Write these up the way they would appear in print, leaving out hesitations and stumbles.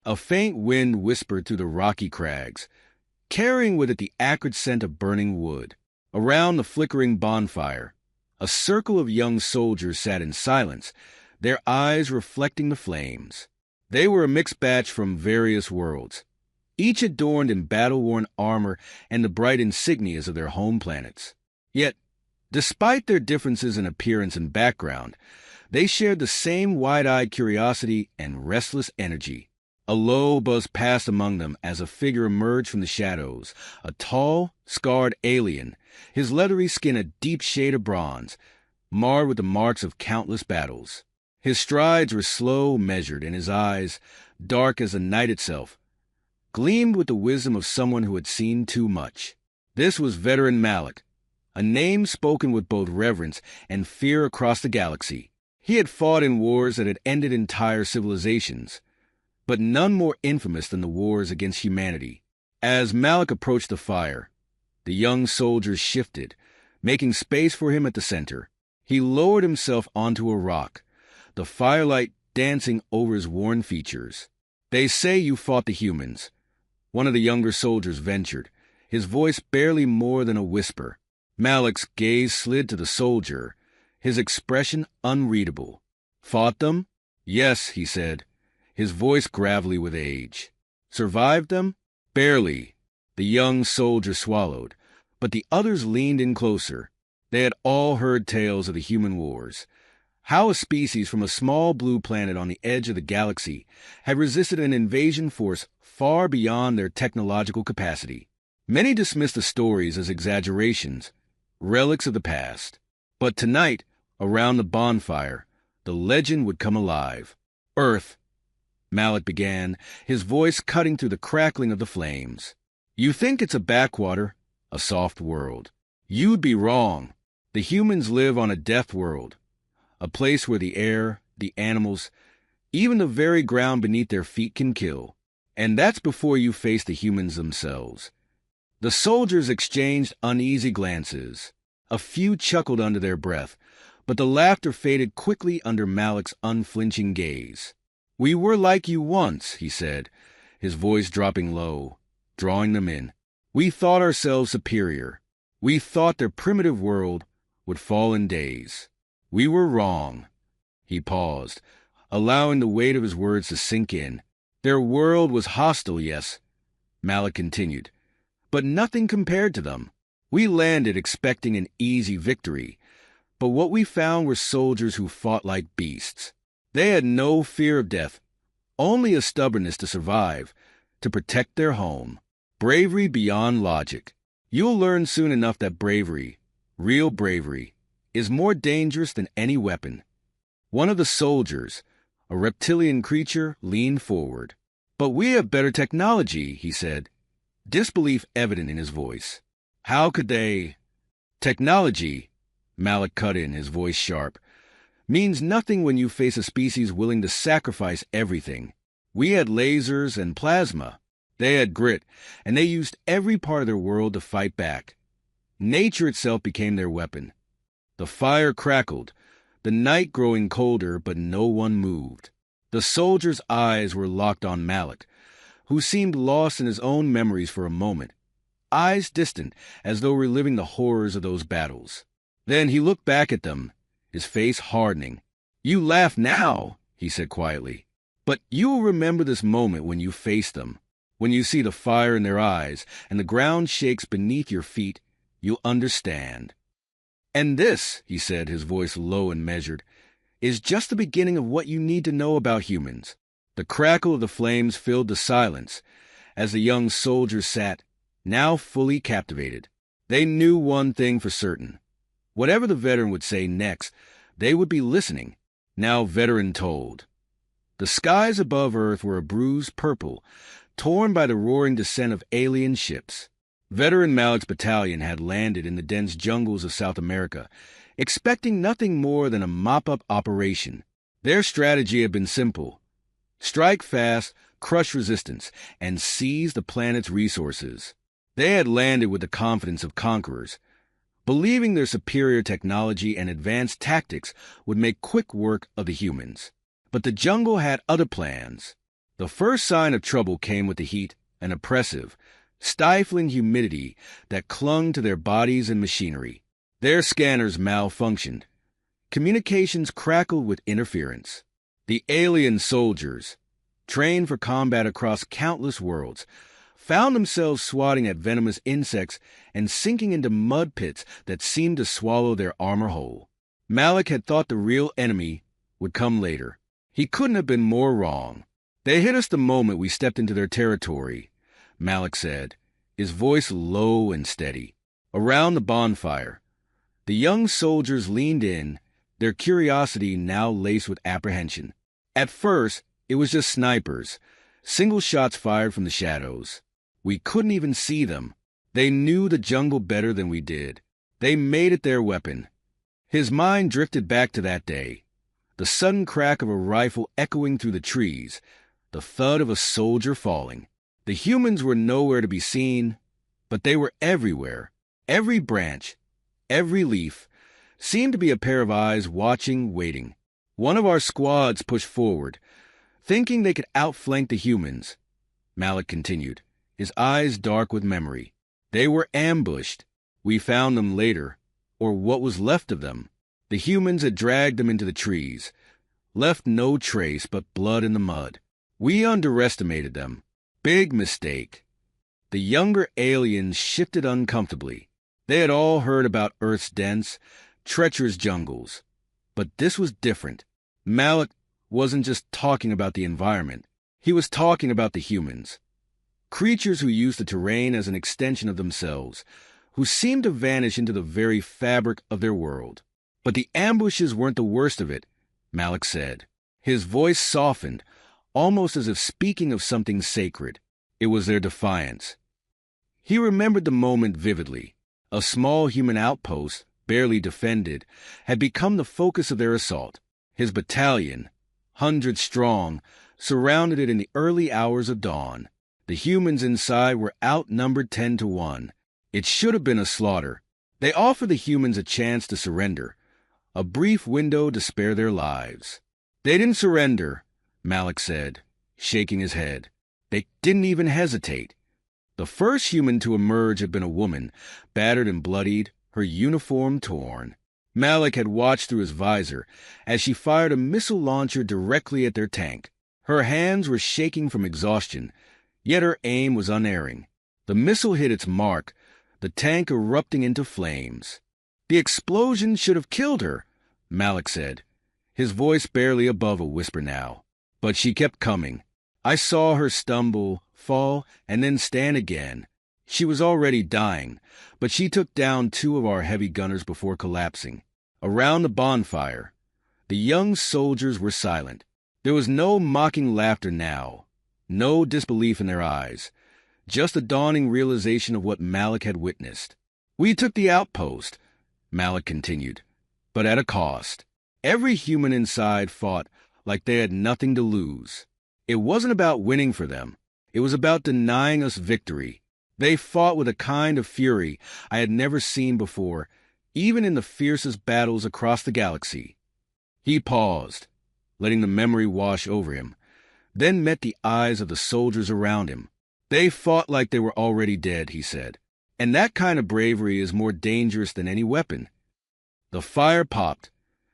A faint wind whispered through the rocky crags, carrying with it the acrid scent of burning wood. Around the flickering bonfire, a circle of young soldiers sat in silence, their eyes reflecting the flames. They were a mixed batch from various worlds, each adorned in battle-worn armor and the bright insignias of their home planets. Yet, despite their differences in appearance and background, they shared the same wide-eyed curiosity and restless energy. A low buzz passed among them as a figure emerged from the shadows, a tall, scarred alien, his leathery skin a deep shade of bronze, marred with the marks of countless battles. His strides were slow, measured, and his eyes, dark as the night itself, gleamed with the wisdom of someone who had seen too much. This was veteran Malik, a name spoken with both reverence and fear across the galaxy. He had fought in wars that had ended entire civilizations, but none more infamous than the wars against humanity. As Malik approached the fire, the young soldiers shifted, making space for him at the center. He lowered himself onto a rock, the firelight dancing over his worn features. "They say you fought the humans," one of the younger soldiers ventured, his voice barely more than a whisper. Malik's gaze slid to the soldier, his expression unreadable. "Fought them?" "Yes," he said, his voice gravelly with age. "Survived them?" "Barely." The young soldier swallowed, but the others leaned in closer. They had all heard tales of the human wars, how a species from a small blue planet on the edge of the galaxy had resisted an invasion force far beyond their technological capacity. Many dismissed the stories as exaggerations, relics of the past. But tonight, around the bonfire, the legend would come alive. "Earth," Malik began, his voice cutting through the crackling of the flames. "You think it's a backwater, a soft world. You'd be wrong. The humans live on a Deathworld, a place where the air, the animals, even the very ground beneath their feet can kill. And that's before you face the humans themselves." The soldiers exchanged uneasy glances. A few chuckled under their breath, but the laughter faded quickly under Malik's unflinching gaze. "We were like you once," he said, his voice dropping low, drawing them in. "We thought ourselves superior. We thought their primitive world would fall in days. We were wrong." He paused, allowing the weight of his words to sink in. "Their world was hostile, yes," Malik continued, "but nothing compared to them. We landed expecting an easy victory, but what we found were soldiers who fought like beasts. They had no fear of death, only a stubbornness to survive, to protect their home. Bravery beyond logic. You'll learn soon enough that bravery, real bravery, is more dangerous than any weapon." One of the soldiers, a reptilian creature, leaned forward. "But we have better technology," he said, disbelief evident in his voice. "How could they—" "Technology," Malik cut in, his voice sharp, "means nothing when you face a species willing to sacrifice everything. We had lasers and plasma. They had grit, and they used every part of their world to fight back. Nature itself became their weapon. The fire crackled, the night growing colder, but no one moved." The soldier's eyes were locked on Malik, who seemed lost in his own memories for a moment, eyes distant as though reliving the horrors of those battles. Then he looked back at them, his face hardening. "You laugh now," he said quietly, "but you will remember this moment when you face them. When you see the fire in their eyes and the ground shakes beneath your feet, you'll understand." "And this," he said, his voice low and measured, "is just the beginning of what you need to know about humans." The crackle of the flames filled the silence as the young soldiers sat, now fully captivated. They knew one thing for certain. Whatever the veteran would say next, they would be listening. Now veteran told. The skies above Earth were a bruised purple, torn by the roaring descent of alien ships. Veteran Malik's battalion had landed in the dense jungles of South America, expecting nothing more than a mop-up operation. Their strategy had been simple: strike fast, crush resistance, and seize the planet's resources. They had landed with the confidence of conquerors, believing their superior technology and advanced tactics would make quick work of the humans. But the jungle had other plans. The first sign of trouble came with the heat, an oppressive, stifling humidity that clung to their bodies and machinery. Their scanners malfunctioned. Communications crackled with interference. The alien soldiers, trained for combat across countless worlds, found themselves swatting at venomous insects and sinking into mud pits that seemed to swallow their armor whole. Malik had thought the real enemy would come later. He couldn't have been more wrong. They hit us the moment we stepped into their territory, Malik said, his voice low and steady. Around the bonfire, the young soldiers leaned in, their curiosity now laced with apprehension. At first, it was just snipers, single shots fired from the shadows. We couldn't even see them. They knew the jungle better than we did. They made it their weapon. His mind drifted back to that day. The sudden crack of a rifle echoing through the trees, the thud of a soldier falling. The humans were nowhere to be seen, but they were everywhere. Every branch, every leaf, seemed to be a pair of eyes watching, waiting. One of our squads pushed forward, thinking they could outflank the humans. Malik continued, his eyes dark with memory. They were ambushed. We found them later, or what was left of them. The humans had dragged them into the trees, left no trace but blood in the mud. We underestimated them. Big mistake. The younger aliens shifted uncomfortably. They had all heard about Earth's dense, treacherous jungles. But this was different. Malik wasn't just talking about the environment. He was talking about the humans. Creatures who used the terrain as an extension of themselves, who seemed to vanish into the very fabric of their world. But the ambushes weren't the worst of it, Malik said. His voice softened, almost as if speaking of something sacred. It was their defiance. He remembered the moment vividly. A small human outpost, barely defended, had become the focus of their assault. His battalion, 100 strong, surrounded it in the early hours of dawn. The humans inside were outnumbered 10-1. It should have been a slaughter. They offered the humans a chance to surrender, a brief window to spare their lives. They didn't surrender, Malik said, shaking his head. They didn't even hesitate. The first human to emerge had been a woman, battered and bloodied, her uniform torn. Malik had watched through his visor as she fired a missile launcher directly at their tank. Her hands were shaking from exhaustion, yet her aim was unerring. The missile hit its mark, the tank erupting into flames. The explosion should have killed her, Malik said, his voice barely above a whisper now. But she kept coming. I saw her stumble, fall, and then stand again. She was already dying, but she took down 2 of our heavy gunners before collapsing. Around the bonfire, the young soldiers were silent. There was no mocking laughter now, no disbelief in their eyes, just a dawning realization of what Malik had witnessed. We took the outpost, Malik continued, but at a cost. Every human inside fought like they had nothing to lose. It wasn't about winning for them. It was about denying us victory. They fought with a kind of fury I had never seen before, even in the fiercest battles across the galaxy. He paused, letting the memory wash over him, then met the eyes of the soldiers around him. They fought like they were already dead, he said, and that kind of bravery is more dangerous than any weapon. The fire popped,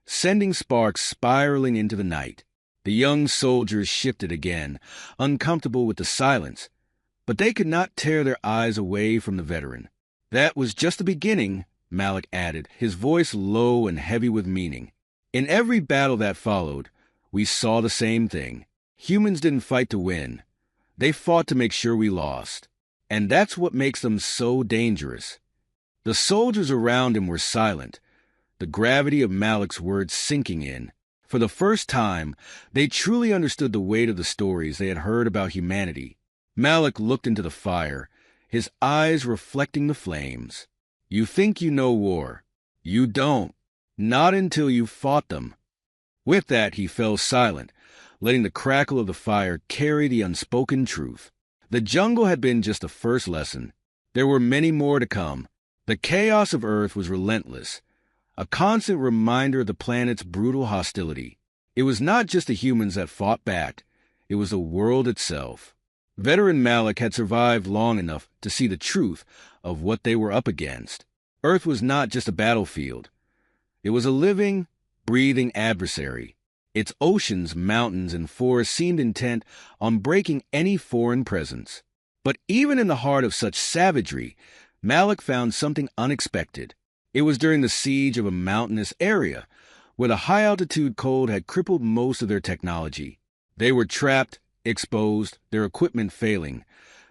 sending sparks spiraling into the night. The young soldiers shifted again, uncomfortable with the silence, but they could not tear their eyes away from the veteran. That was just the beginning, Malik added, his voice low and heavy with meaning. In every battle that followed, we saw the same thing. Humans didn't fight to win. They fought to make sure we lost. And that's what makes them so dangerous. The soldiers around him were silent, the gravity of Malik's words sinking in. For the first time, they truly understood the weight of the stories they had heard about humanity. Malik looked into the fire, his eyes reflecting the flames. You think you know war. You don't. Not until you've fought them. With that, he fell silent, letting the crackle of the fire carry the unspoken truth. The jungle had been just the first lesson. There were many more to come. The chaos of Earth was relentless, a constant reminder of the planet's brutal hostility. It was not just the humans that fought back. It was the world itself. Veteran Malik had survived long enough to see the truth of what they were up against. Earth was not just a battlefield. It was a living, breathing adversary. Its oceans, mountains, and forests seemed intent on breaking any foreign presence. But even in the heart of such savagery, Malik found something unexpected. It was during the siege of a mountainous area, where the high-altitude cold had crippled most of their technology. They were trapped, exposed, their equipment failing,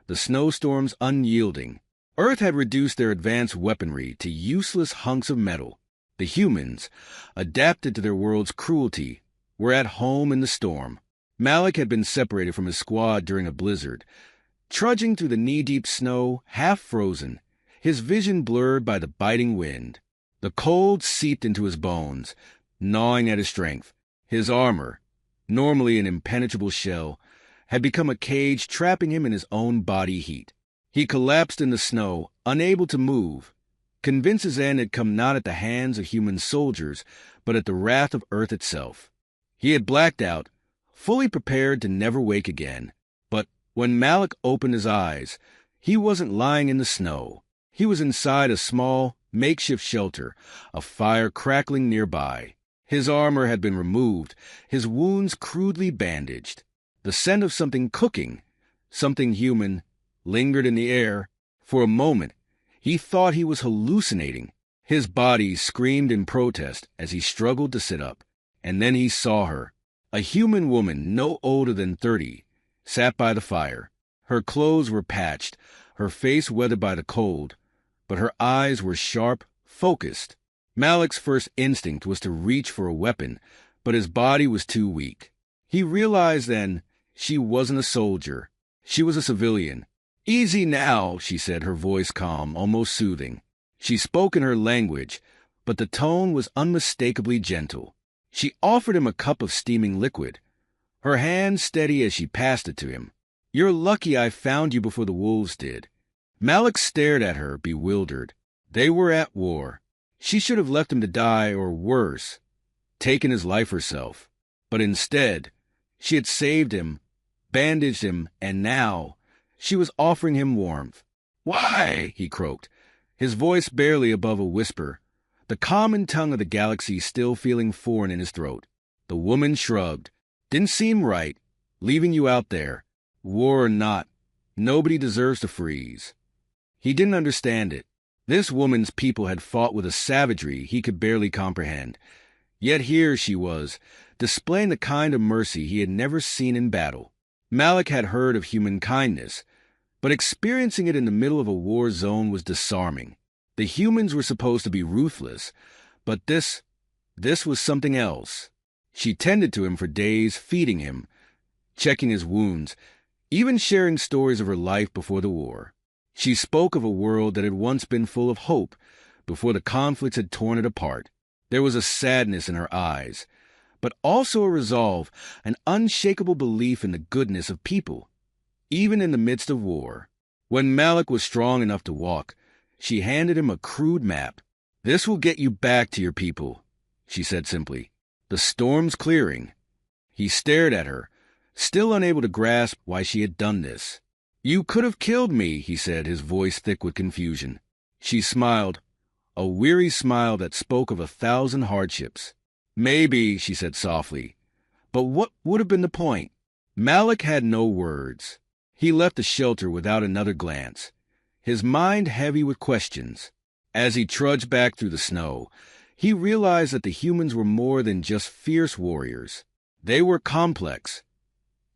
the snowstorms unyielding. Earth had reduced their advanced weaponry to useless hunks of metal. The humans, adapted to their world's cruelty, were at home in the storm. Malik had been separated from his squad during a blizzard, trudging through the knee-deep snow, half frozen, his vision blurred by the biting wind. The cold seeped into his bones, gnawing at his strength. His armor, normally an impenetrable shell, had become a cage trapping him in his own body heat. He collapsed in the snow, unable to move, convinced his end had come not at the hands of human soldiers, but at the wrath of Earth itself. He had blacked out, fully prepared to never wake again. But when Malik opened his eyes, he wasn't lying in the snow. He was inside a small, makeshift shelter, a fire crackling nearby. His armor had been removed, his wounds crudely bandaged. The scent of something cooking, something human, lingered in the air. For a moment, he thought he was hallucinating. His body screamed in protest as he struggled to sit up. And then he saw her, a human woman no older than 30, sat by the fire. Her clothes were patched, her face weathered by the cold, but her eyes were sharp, focused. Malik's first instinct was to reach for a weapon, but his body was too weak. He realized then she wasn't a soldier. She was a civilian. "Easy now," she said, her voice calm, almost soothing. She spoke in her language, but the tone was unmistakably gentle. She offered him a cup of steaming liquid, her hand steady as she passed it to him. "You're lucky I found you before the wolves did." Malik stared at her, bewildered. They were at war. She should have left him to die, or worse, taken his life herself. But instead, she had saved him, bandaged him, and now she was offering him warmth. "Why?" he croaked, his voice barely above a whisper, the common tongue of the galaxy still feeling foreign in his throat. The woman shrugged. "Didn't seem right, leaving you out there. War or not, nobody deserves to freeze." He didn't understand it. This woman's people had fought with a savagery he could barely comprehend. Yet here she was, displaying the kind of mercy he had never seen in battle. Malik had heard of human kindness, but experiencing it in the middle of a war zone was disarming. The humans were supposed to be ruthless, but this was something else. She tended to him for days, feeding him, checking his wounds, even sharing stories of her life before the war. She spoke of a world that had once been full of hope before the conflicts had torn it apart. There was a sadness in her eyes, but also a resolve, an unshakable belief in the goodness of people, even in the midst of war. When Malik was strong enough to walk, she handed him a crude map. "This will get you back to your people," she said simply. "The storm's clearing." He stared at her, still unable to grasp why she had done this. "You could have killed me," he said, his voice thick with confusion. She smiled, a weary smile that spoke of 1,000 hardships. "Maybe," she said softly, "but what would have been the point?" Malik had no words. He left the shelter without another glance, his mind heavy with questions. As he trudged back through the snow, he realized that the humans were more than just fierce warriors. They were complex,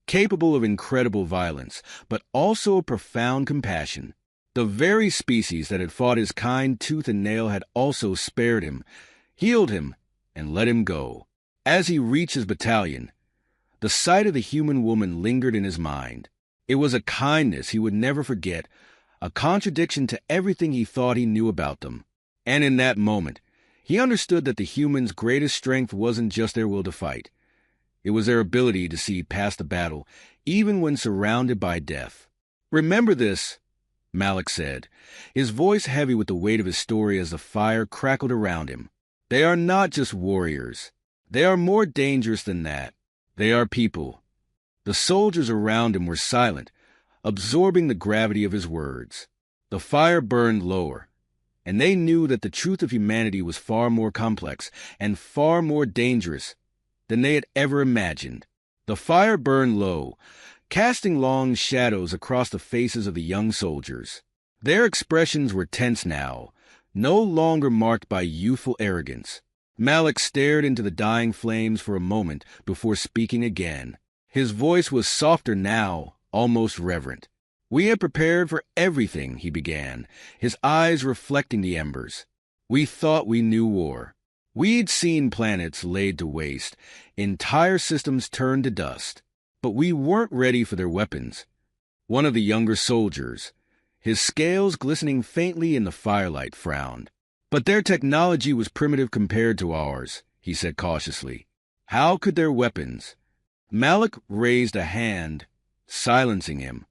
capable of incredible violence, but also of profound compassion. The very species that had fought his kind tooth and nail had also spared him, healed him, and let him go. As he reached his battalion, the sight of the human woman lingered in his mind. It was a kindness he would never forget, a contradiction to everything he thought he knew about them. And in that moment, he understood that the humans' greatest strength wasn't just their will to fight. It was their ability to see past the battle, even when surrounded by death. "Remember this," Malik said, his voice heavy with the weight of his story as the fire crackled around him. "They are not just warriors. They are more dangerous than that. They are people. The soldiers around him were silent, absorbing the gravity of his words. The fire burned lower, and they knew that the truth of humanity was far more complex and far more dangerous than they had ever imagined. The fire burned low, casting long shadows across the faces of the young soldiers. Their expressions were tense now, no longer marked by youthful arrogance. Malik stared into the dying flames for a moment before speaking again. His voice was softer now, almost reverent. "We had prepared for everything," he began, his eyes reflecting the embers. "We thought we knew war. We'd seen planets laid to waste, entire systems turned to dust. But we weren't ready for their weapons." One of the younger soldiers, his scales glistening faintly in the firelight, frowned. "But their technology was primitive compared to ours," he said cautiously. "How could their weapons—" Malik raised a hand, silencing him.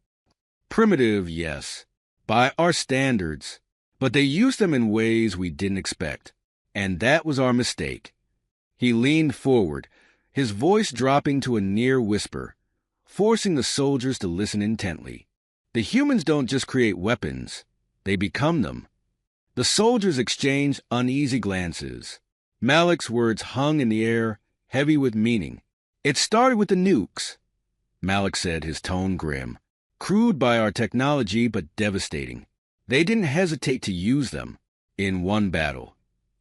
"Primitive, yes, by our standards, but they used them in ways we didn't expect, and that was our mistake." He leaned forward, his voice dropping to a near whisper, forcing the soldiers to listen intently. "The humans don't just create weapons, they become them." The soldiers exchanged uneasy glances. Malik's words hung in the air, heavy with meaning. "It started with the nukes," Malik said, his tone grim. "Crude by our technology, but devastating. They didn't hesitate to use them. In one battle,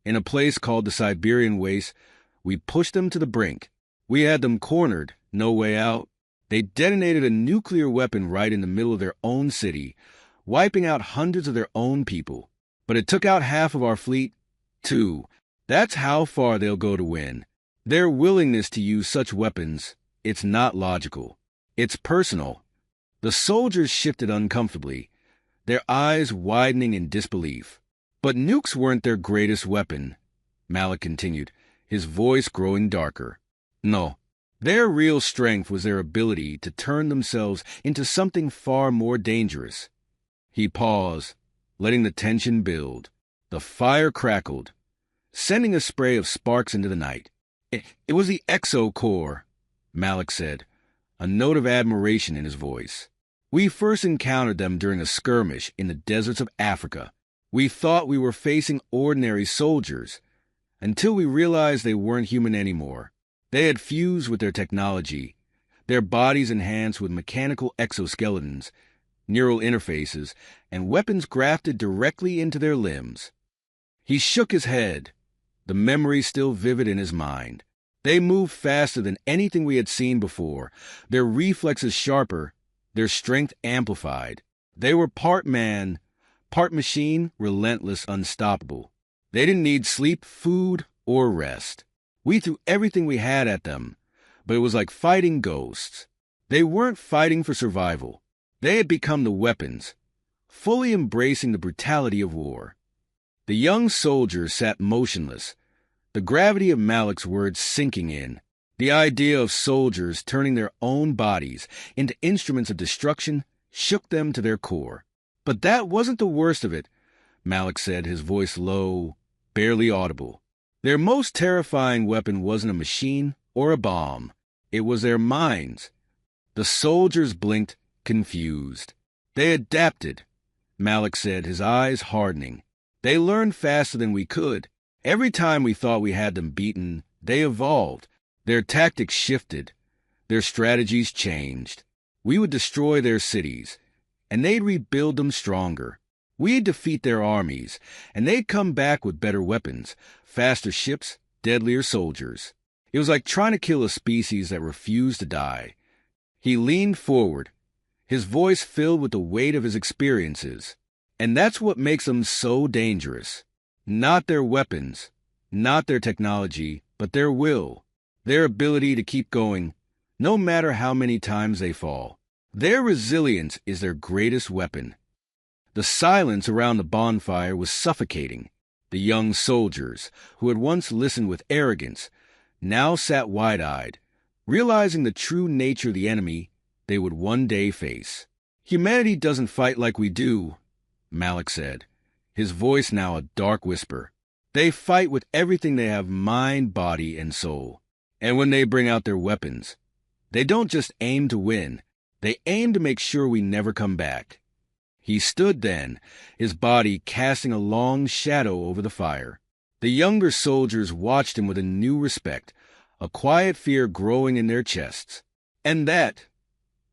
in a place called the Siberian Waste, we pushed them to the brink. We had them cornered, no way out. They detonated a nuclear weapon right in the middle of their own city, wiping out hundreds of their own people. But it took out half of our fleet, too. That's how far they'll go to win. Their willingness to use such weapons, it's not logical. It's personal." The soldiers shifted uncomfortably, their eyes widening in disbelief. "But nukes weren't their greatest weapon," Malik continued, his voice growing darker. "No. Their real strength was their ability to turn themselves into something far more dangerous." He paused, letting the tension build. The fire crackled, sending a spray of sparks into the night. It was the exo-core," Malik said, a note of admiration in his voice. "We first encountered them during a skirmish in the deserts of Africa. We thought we were facing ordinary soldiers, until we realized they weren't human anymore. They had fused with their technology, their bodies enhanced with mechanical exoskeletons, neural interfaces, and weapons grafted directly into their limbs." He shook his head, the memory still vivid in his mind. "They moved faster than anything we had seen before, their reflexes sharper, their strength amplified. They were part man, part machine, relentless, unstoppable. They didn't need sleep, food, or rest. We threw everything we had at them, but it was like fighting ghosts. They weren't fighting for survival. They had become the weapons, fully embracing the brutality of war." The young soldiers sat motionless, the gravity of Malik's words sinking in. The idea of soldiers turning their own bodies into instruments of destruction shook them to their core. "But that wasn't the worst of it," Malik said, his voice low, barely audible. "Their most terrifying weapon wasn't a machine or a bomb. It was their minds." The soldiers blinked, confused. "They adapted," Malik said, his eyes hardening. "They learned faster than we could. Every time we thought we had them beaten, they evolved. Their tactics shifted. Their strategies changed. We would destroy their cities, and they'd rebuild them stronger. We'd defeat their armies, and they'd come back with better weapons, faster ships, deadlier soldiers. It was like trying to kill a species that refused to die." He leaned forward, his voice filled with the weight of his experiences. "And that's what makes them so dangerous. Not their weapons, not their technology, but their will, their ability to keep going, no matter how many times they fall. Their resilience is their greatest weapon." The silence around the bonfire was suffocating. The young soldiers, who had once listened with arrogance, now sat wide-eyed, realizing the true nature of the enemy they would one day face. "Humanity doesn't fight like we do," Malik said, his voice now a dark whisper. "They fight with everything they have, mind, body, and soul. And when they bring out their weapons, They don't just aim to win, they aim to make sure we never come back. He stood then, his body casting a long shadow over the fire. The younger soldiers watched him with a new respect, a quiet fear growing in their chests. "And that,"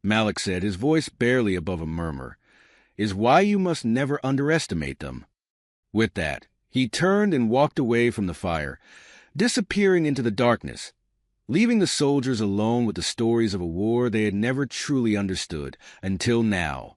Malik said, his voice barely above a murmur, "is why you must never underestimate them." With that, he turned and walked away from the fire, disappearing into the darkness, leaving the soldiers alone with the stories of a war they had never truly understood until now.